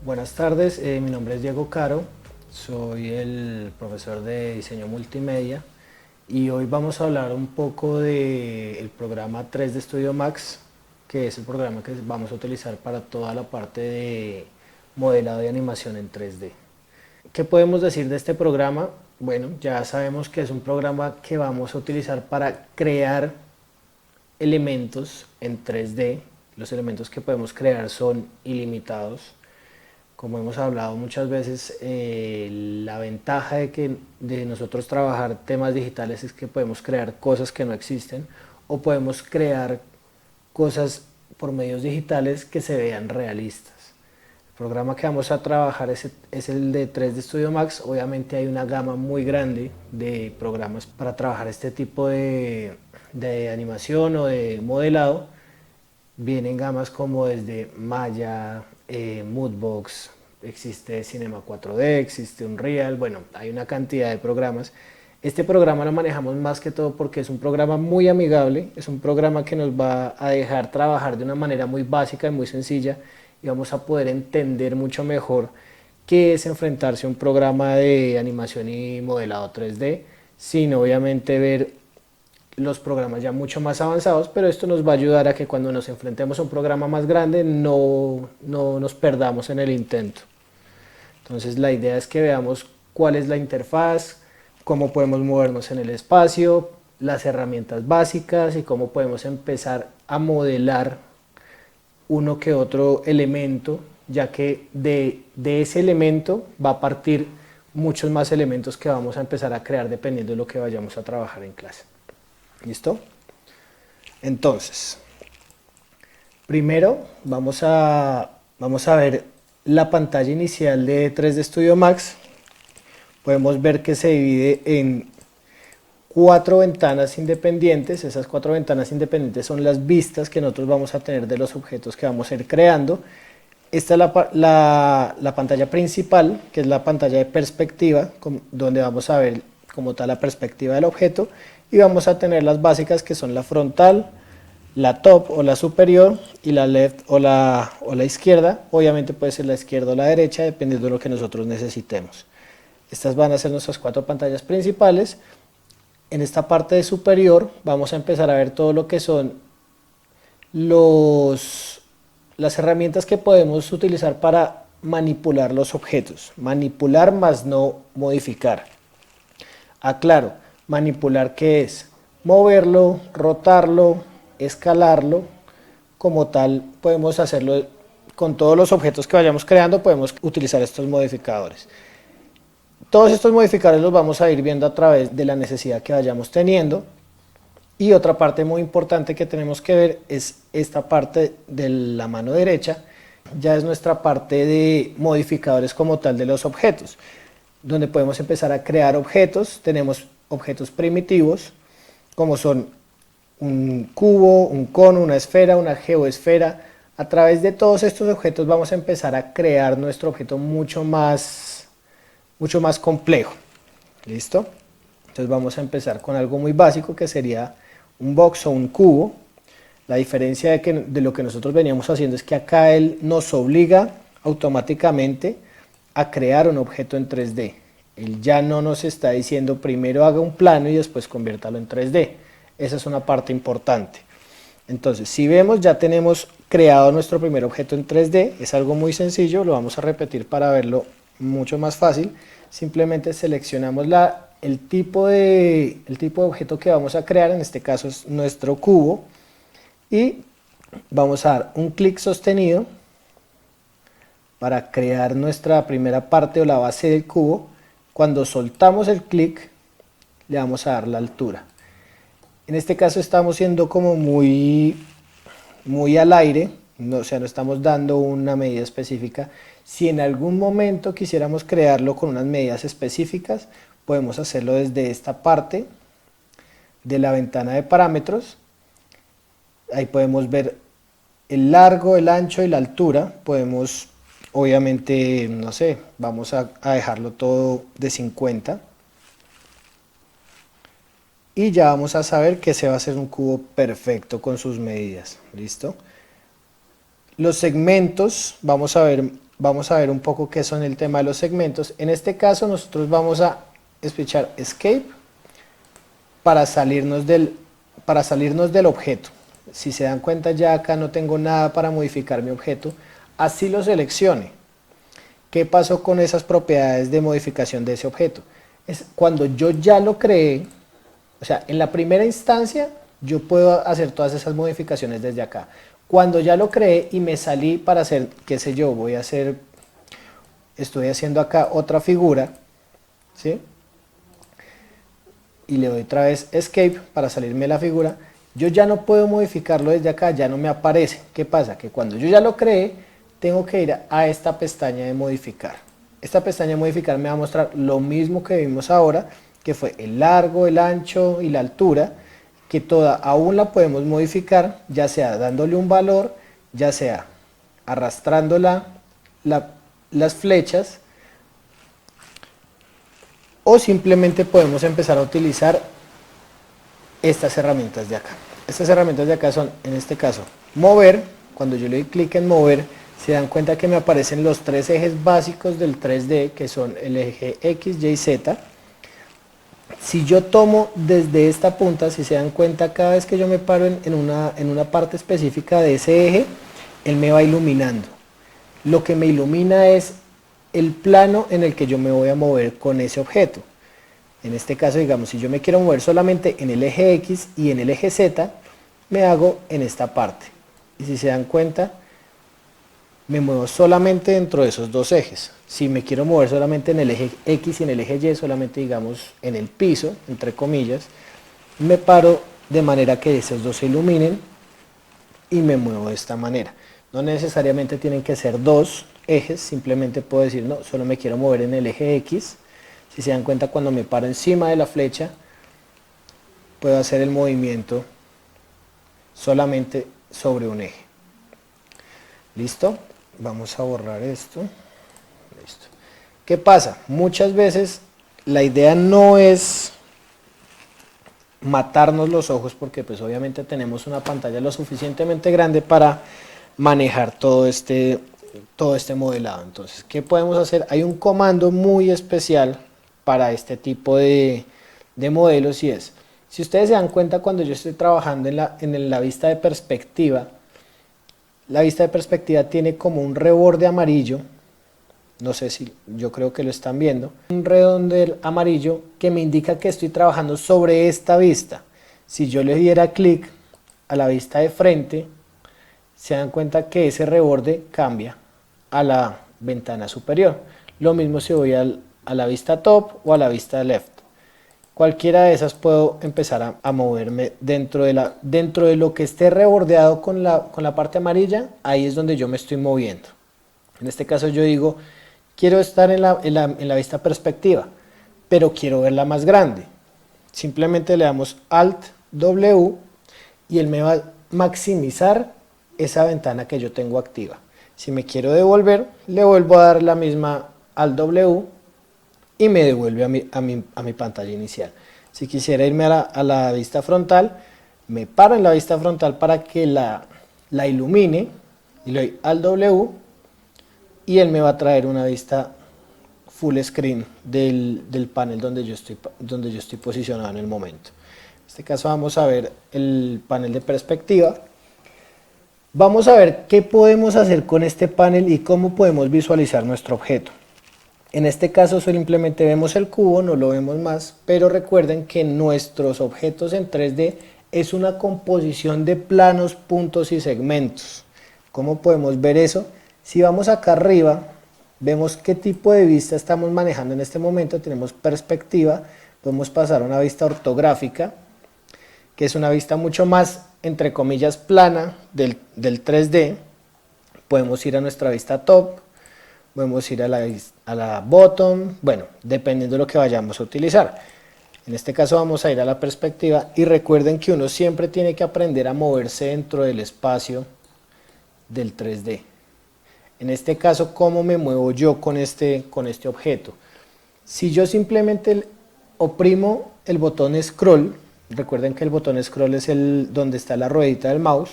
Buenas tardes, mi nombre es Diego Caro, soy el profesor de diseño multimedia y hoy vamos a hablar un poco del programa 3D Studio Max, que es el programa que vamos a utilizar para toda la parte de modelado y animación en 3D. ¿Qué podemos decir de este programa? Bueno, ya sabemos que es un programa que vamos a utilizar para crear elementos en 3D. Los elementos que podemos crear son ilimitados. Como hemos hablado muchas veces, la ventaja de nosotros trabajar temas digitales es que podemos crear cosas que no existen o podemos crear cosas por medios digitales que se vean realistas. El programa que vamos a trabajar es el de 3D Studio Max. Obviamente hay una gama muy grande de programas para trabajar este tipo de animación o de modelado. Vienen gamas como desde Maya, Moodbox, existe Cinema 4D, existe Unreal, bueno, hay una cantidad de programas. Este programa lo manejamos más que todo porque es un programa muy amigable, es un programa que nos va a dejar trabajar de una manera muy básica y muy sencilla y vamos a poder entender mucho mejor qué es enfrentarse a un programa de animación y modelado 3D, sin obviamente ver los programas ya mucho más avanzados, pero esto nos va a ayudar a que cuando nos enfrentemos a un programa más grande no nos perdamos en el intento. Entonces la idea es que veamos cuál es la interfaz, cómo podemos movernos en el espacio, las herramientas básicas y cómo podemos empezar a modelar uno que otro elemento, ya que de ese elemento va a partir muchos más elementos que vamos a empezar a crear dependiendo de lo que vayamos a trabajar en clase. ¿Listo? Entonces, primero vamos a ver la pantalla inicial de 3D Studio Max. Podemos ver que se divide en 4 ventanas independientes. Esas 4 ventanas independientes son las vistas que nosotros vamos a tener de los objetos que vamos a ir creando. Esta es la pantalla principal, que es la pantalla de perspectiva, donde vamos a ver como tal la perspectiva del objeto, y vamos a tener las básicas que son la frontal, la top o la superior y la left o la izquierda. Obviamente puede ser la izquierda o la derecha dependiendo de lo que nosotros necesitemos. Estas van a ser nuestras 4 pantallas principales. En esta parte de superior vamos a empezar a ver todo lo que son las herramientas que podemos utilizar para manipular los objetos. Manipular más no modificar. Aclaro, manipular ¿qué es? Moverlo, rotarlo, escalarlo. Como tal podemos hacerlo con todos los objetos que vayamos creando, podemos utilizar estos modificadores. Todos estos modificadores los vamos a ir viendo a través de la necesidad que vayamos teniendo. Y otra parte muy importante que tenemos que ver es esta parte de la mano derecha, ya es nuestra parte de modificadores como tal de los objetos, donde podemos empezar a crear objetos. Tenemos objetos primitivos, como son un cubo, un cono, una esfera, una geoesfera. A través de todos estos objetos vamos a empezar a crear nuestro objeto mucho más complejo. ¿Listo? Entonces vamos a empezar con algo muy básico que sería un box o un cubo. La diferencia de lo que nosotros veníamos haciendo es que acá él nos obliga automáticamente a crear un objeto en 3D. Él ya no nos está diciendo primero haga un plano y después conviértalo en 3D. Esa es una parte importante. Entonces, si vemos, ya tenemos creado nuestro primer objeto en 3D. Es algo muy sencillo, lo vamos a repetir para verlo mucho más fácil. Simplemente seleccionamos el tipo de objeto que vamos a crear, en este caso es nuestro cubo, y vamos a dar un clic sostenido para crear nuestra primera parte o la base del cubo. Cuando soltamos el clic, le vamos a dar la altura. En este caso estamos siendo como muy al aire, o sea, no estamos dando una medida específica. Si en algún momento quisiéramos crearlo con unas medidas específicas, podemos hacerlo desde esta parte de la ventana de parámetros. Ahí podemos ver el largo, el ancho y la altura. Podemos, obviamente, no sé, vamos a dejarlo todo de 50. Y ya vamos a saber que se va a hacer un cubo perfecto con sus medidas. ¿Listo? Los segmentos, vamos a ver vamos a ver un poco qué son el tema de los segmentos. En este caso nosotros vamos a espichar Escape para salirnos del objeto. Si se dan cuenta, ya acá no tengo nada para modificar mi objeto, así lo seleccione. ¿Qué pasó con esas propiedades de modificación de ese objeto? Es cuando yo ya lo creé, o sea, en la primera instancia yo puedo hacer todas esas modificaciones desde acá. Cuando ya lo creé y me salí para hacer, qué sé yo, estoy haciendo acá otra figura, ¿sí? Y le doy otra vez Escape para salirme de la figura, yo ya no puedo modificarlo desde acá, ya no me aparece. ¿Qué pasa? Que cuando yo ya lo creé, tengo que ir a esta pestaña de modificar. Esta pestaña de modificar me va a mostrar lo mismo que vimos ahora, que fue el largo, el ancho y la altura, que toda aún la podemos modificar, ya sea dándole un valor, ya sea arrastrando las flechas, o simplemente podemos empezar a utilizar estas herramientas de acá. Estas herramientas de acá son, en este caso, mover. Cuando yo le doy clic en mover, se dan cuenta que me aparecen los tres ejes básicos del 3D, que son el eje X, Y, Z. Si yo tomo desde esta punta, si se dan cuenta, cada vez que yo me paro en una parte específica de ese eje, él me va iluminando. Lo que me ilumina es el plano en el que yo me voy a mover con ese objeto. En este caso, digamos, si yo me quiero mover solamente en el eje X y en el eje Z, me hago en esta parte. Y si se dan cuenta, me muevo solamente dentro de esos dos ejes. Si me quiero mover solamente en el eje X y en el eje Y, solamente digamos en el piso, entre comillas, me paro de manera que esos dos se iluminen y me muevo de esta manera. No necesariamente tienen que ser dos ejes, simplemente puedo decir, no, solo me quiero mover en el eje X. Si se dan cuenta, cuando me paro encima de la flecha, puedo hacer el movimiento solamente sobre un eje. ¿Listo? Vamos a borrar esto. Listo. ¿Qué pasa? Muchas veces la idea no es matarnos los ojos, porque pues obviamente tenemos una pantalla lo suficientemente grande para manejar todo este modelado. Entonces, ¿qué podemos hacer? Hay un comando muy especial para este tipo de modelos, y es, si ustedes se dan cuenta, cuando yo estoy trabajando en la vista de perspectiva, la vista de perspectiva tiene como un reborde amarillo, no sé si, yo creo que lo están viendo, un redondel amarillo que me indica que estoy trabajando sobre esta vista. Si yo le diera clic a la vista de frente, se dan cuenta que ese reborde cambia a la ventana superior. Lo mismo si voy a la vista top o a la vista left. Cualquiera de esas puedo empezar a moverme dentro de lo que esté rebordeado con la parte amarilla. Ahí es donde yo me estoy moviendo. En este caso yo digo, quiero estar en la vista perspectiva, pero quiero verla más grande. Simplemente le damos Alt W y él me va a maximizar esa ventana que yo tengo activa. Si me quiero devolver, le vuelvo a dar la misma Alt W y me devuelve a mi pantalla inicial. Si quisiera irme a la vista frontal, me paro en la vista frontal para que la ilumine y le doy Alt W y él me va a traer una vista full screen del panel donde yo estoy posicionado en el momento. En este caso vamos a ver el panel de perspectiva. Vamos a ver qué podemos hacer con este panel y cómo podemos visualizar nuestro objeto. En este caso simplemente vemos el cubo, no lo vemos más, pero recuerden que nuestros objetos en 3D es una composición de planos, puntos y segmentos. ¿Cómo podemos ver eso? Si vamos acá arriba, vemos qué tipo de vista estamos manejando en este momento. Tenemos perspectiva, podemos pasar a una vista ortográfica, que es una vista mucho más, entre comillas, plana del 3D. Podemos ir a nuestra vista top, podemos ir a la bottom, bueno, dependiendo de lo que vayamos a utilizar. En este caso vamos a ir a la perspectiva y recuerden que uno siempre tiene que aprender a moverse dentro del espacio del 3D. En este caso, ¿cómo me muevo yo con este objeto? Si yo simplemente oprimo el botón scroll, recuerden que el botón scroll es donde está la ruedita del mouse.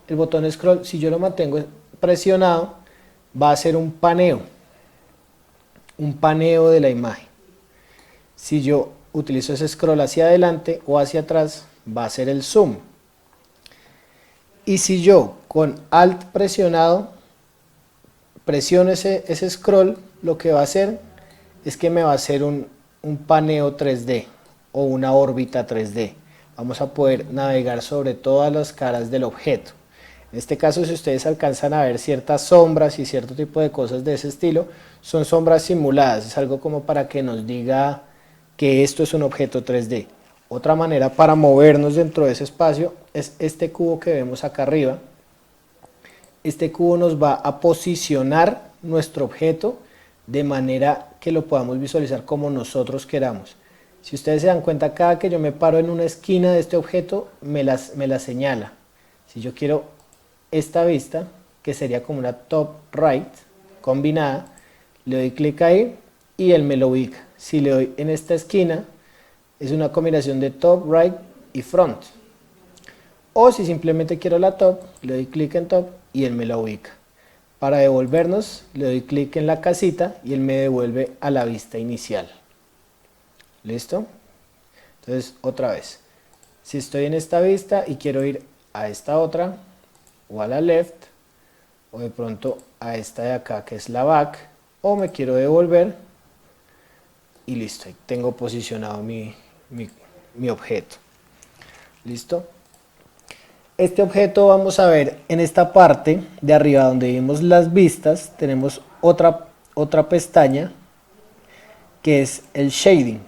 El botón scroll, si yo lo mantengo presionado, va a ser un paneo de la imagen. Si yo utilizo ese scroll hacia adelante o hacia atrás, va a ser el zoom. Y si yo con Alt presionado presiono ese scroll, lo que va a hacer es que me va a hacer un paneo 3D o una órbita 3D. Vamos a poder navegar sobre todas las caras del objeto. En este caso, si ustedes alcanzan a ver ciertas sombras y cierto tipo de cosas de ese estilo, son sombras simuladas, es algo como para que nos diga que esto es un objeto 3D. Otra manera para movernos dentro de ese espacio es este cubo que vemos acá arriba. Este cubo nos va a posicionar nuestro objeto de manera que lo podamos visualizar como nosotros queramos. Si ustedes se dan cuenta, cada que yo me paro en una esquina de este objeto, me la señala. Si yo quiero esta vista, que sería como una top right combinada, le doy clic ahí y él me lo ubica. Si le doy en esta esquina, es una combinación de top, right y front. O si simplemente quiero la top, le doy clic en top y él me la ubica. Para devolvernos, le doy clic en la casita y él me devuelve a la vista inicial. ¿Listo? Entonces, otra vez. Si estoy en esta vista y quiero ir a esta otra, o a la left, o de pronto a esta de acá que es la back, o me quiero devolver, y listo, ahí tengo posicionado mi objeto. ¿Listo? Este objeto vamos a ver en esta parte de arriba donde vimos las vistas, tenemos otra pestaña que es el shading.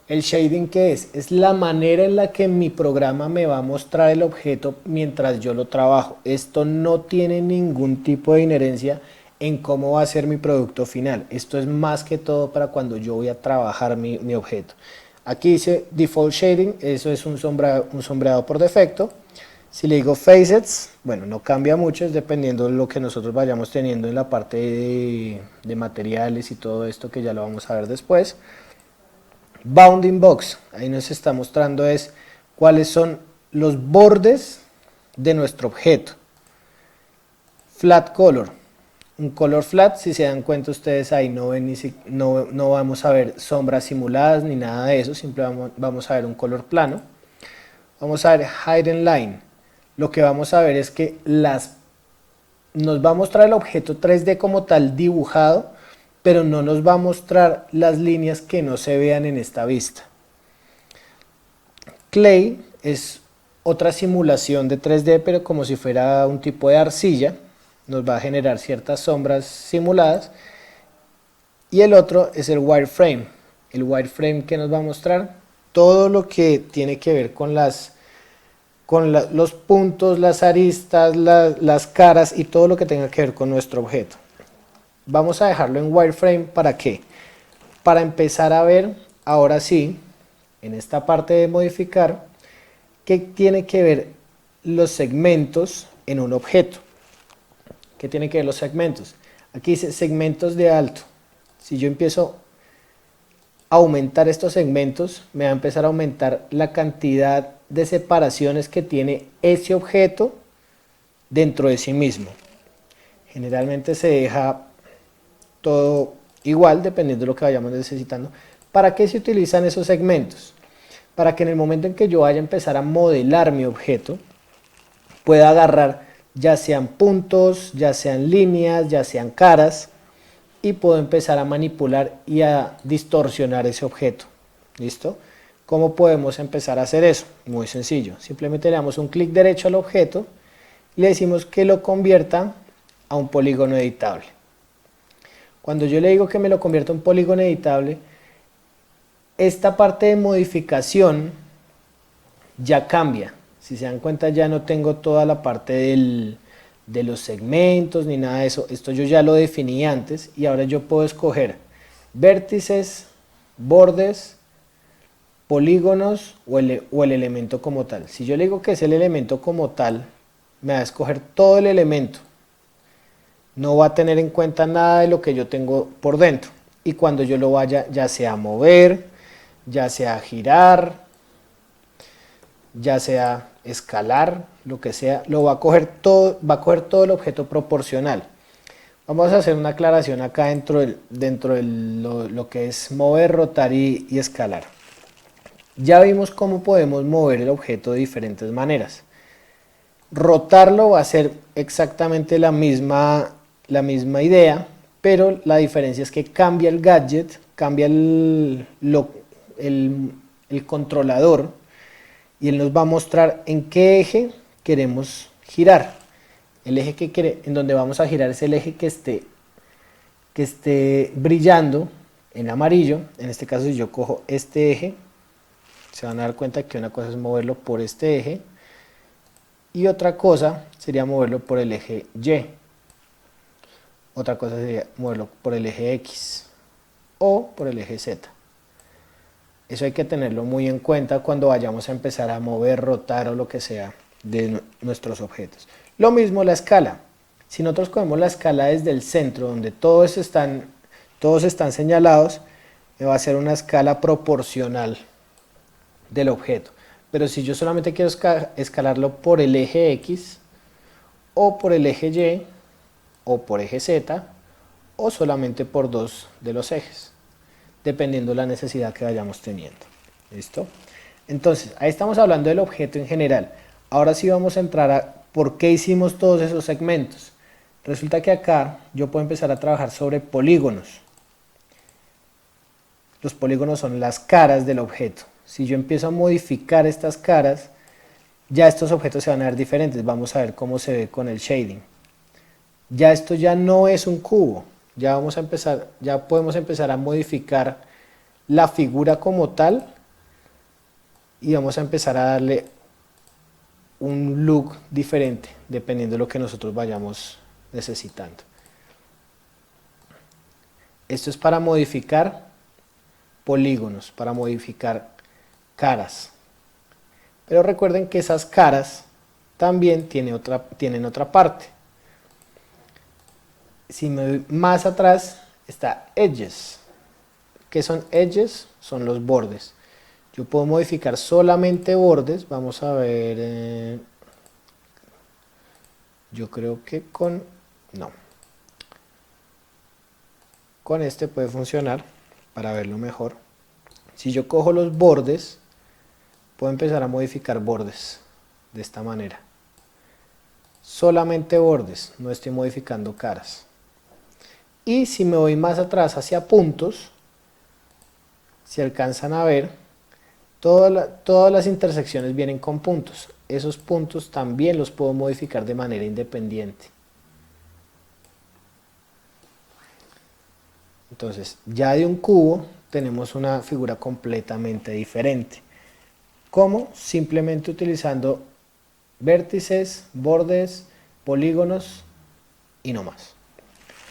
¿El shading qué es? Es la manera en la que mi programa me va a mostrar el objeto mientras yo lo trabajo. Esto no tiene ningún tipo de inherencia en cómo va a ser mi producto final. Esto es más que todo para cuando yo voy a trabajar mi objeto. Aquí dice Default Shading, eso es un sombreado por defecto. Si le digo Facets, bueno, no cambia mucho, es dependiendo de lo que nosotros vayamos teniendo en la parte de materiales y todo esto, que ya lo vamos a ver después. Bounding Box, ahí nos está mostrando es cuáles son los bordes de nuestro objeto. Flat Color, un color flat, si se dan cuenta ustedes ahí no vamos a ver sombras simuladas ni nada de eso, simplemente vamos a ver un color plano. Vamos a ver Hidden Line, lo que vamos a ver es que nos va a mostrar el objeto 3D como tal dibujado, pero no nos va a mostrar las líneas que no se vean en esta vista. Clay es otra simulación de 3D, pero como si fuera un tipo de arcilla, nos va a generar ciertas sombras simuladas. Y el otro es el wireframe. El wireframe que nos va a mostrar todo lo que tiene que ver con los puntos, las aristas, las caras y todo lo que tenga que ver con nuestro objeto. Vamos a dejarlo en wireframe, ¿para qué? Para empezar a ver, ahora sí, en esta parte de modificar, qué tiene que ver los segmentos en un objeto. ¿Qué tiene que ver los segmentos? Aquí dice segmentos de alto. Si yo empiezo a aumentar estos segmentos, me va a empezar a aumentar la cantidad de separaciones que tiene ese objeto dentro de sí mismo. Generalmente se deja todo igual dependiendo de lo que vayamos necesitando. ¿Para qué se utilizan esos segmentos? Para que en el momento en que yo vaya a empezar a modelar mi objeto, pueda agarrar ya sean puntos, ya sean líneas, ya sean caras, y puedo empezar a manipular y a distorsionar ese objeto. ¿Listo? ¿Cómo podemos empezar a hacer eso? Muy sencillo, simplemente le damos un clic derecho al objeto y le decimos que lo convierta a un polígono editable. Cuando yo le digo que me lo convierta a un polígono editable, esta parte de modificación ya cambia. Si se dan cuenta, ya no tengo toda la parte de los segmentos ni nada de eso. Esto yo ya lo definí antes y ahora yo puedo escoger vértices, bordes, polígonos o el elemento como tal. Si yo le digo que es el elemento como tal, me va a escoger todo el elemento. No va a tener en cuenta nada de lo que yo tengo por dentro. Y cuando yo lo vaya ya sea a mover, ya sea a girar, ya sea escalar, lo que sea, lo va a coger todo el objeto proporcional. Vamos a hacer una aclaración acá dentro de lo que es mover, rotar y escalar. Ya vimos cómo podemos mover el objeto de diferentes maneras. Rotarlo va a ser exactamente la misma idea, pero la diferencia es que cambia el gadget, cambia el controlador, y él nos va a mostrar en qué eje queremos girar. El eje en donde vamos a girar es el eje que esté brillando en amarillo. En este caso, si yo cojo este eje, se van a dar cuenta que una cosa es moverlo por este eje y otra cosa sería moverlo por el eje Y. Otra cosa sería moverlo por el eje X o por el eje Z. Eso hay que tenerlo muy en cuenta cuando vayamos a empezar a mover, rotar o lo que sea de nuestros objetos. Lo mismo la escala. Si nosotros cogemos la escala desde el centro, donde todos están señalados, me va a ser una escala proporcional del objeto. Pero si yo solamente quiero escalarlo por el eje X, o por el eje Y, o por eje Z, o solamente por dos de los ejes, dependiendo de la necesidad que vayamos teniendo. ¿Listo? Entonces, ahí estamos hablando del objeto en general. Ahora sí vamos a entrar a por qué hicimos todos esos segmentos. Resulta que acá yo puedo empezar a trabajar sobre polígonos. Los polígonos son las caras del objeto. Si yo empiezo a modificar estas caras, ya estos objetos se van a ver diferentes. Vamos a ver cómo se ve con el shading. Ya esto ya no es un cubo. Ya podemos empezar a modificar la figura como tal y vamos a empezar a darle un look diferente dependiendo de lo que nosotros vayamos necesitando. Esto es para modificar polígonos, para modificar caras. Pero recuerden que esas caras también tienen otra parte. Si me voy más atrás está edges. ¿Qué son edges? Son los bordes. Yo puedo modificar solamente bordes. Vamos a ver. Yo creo que no. Con este puede funcionar para verlo mejor. Si yo cojo los bordes, puedo empezar a modificar bordes de esta manera. Solamente bordes, no estoy modificando caras. Y si me voy más atrás hacia puntos, si alcanzan a ver, todas las intersecciones vienen con puntos. Esos puntos también los puedo modificar de manera independiente. Entonces, ya de un cubo tenemos una figura completamente diferente. ¿Cómo? Simplemente utilizando vértices, bordes, polígonos y no más.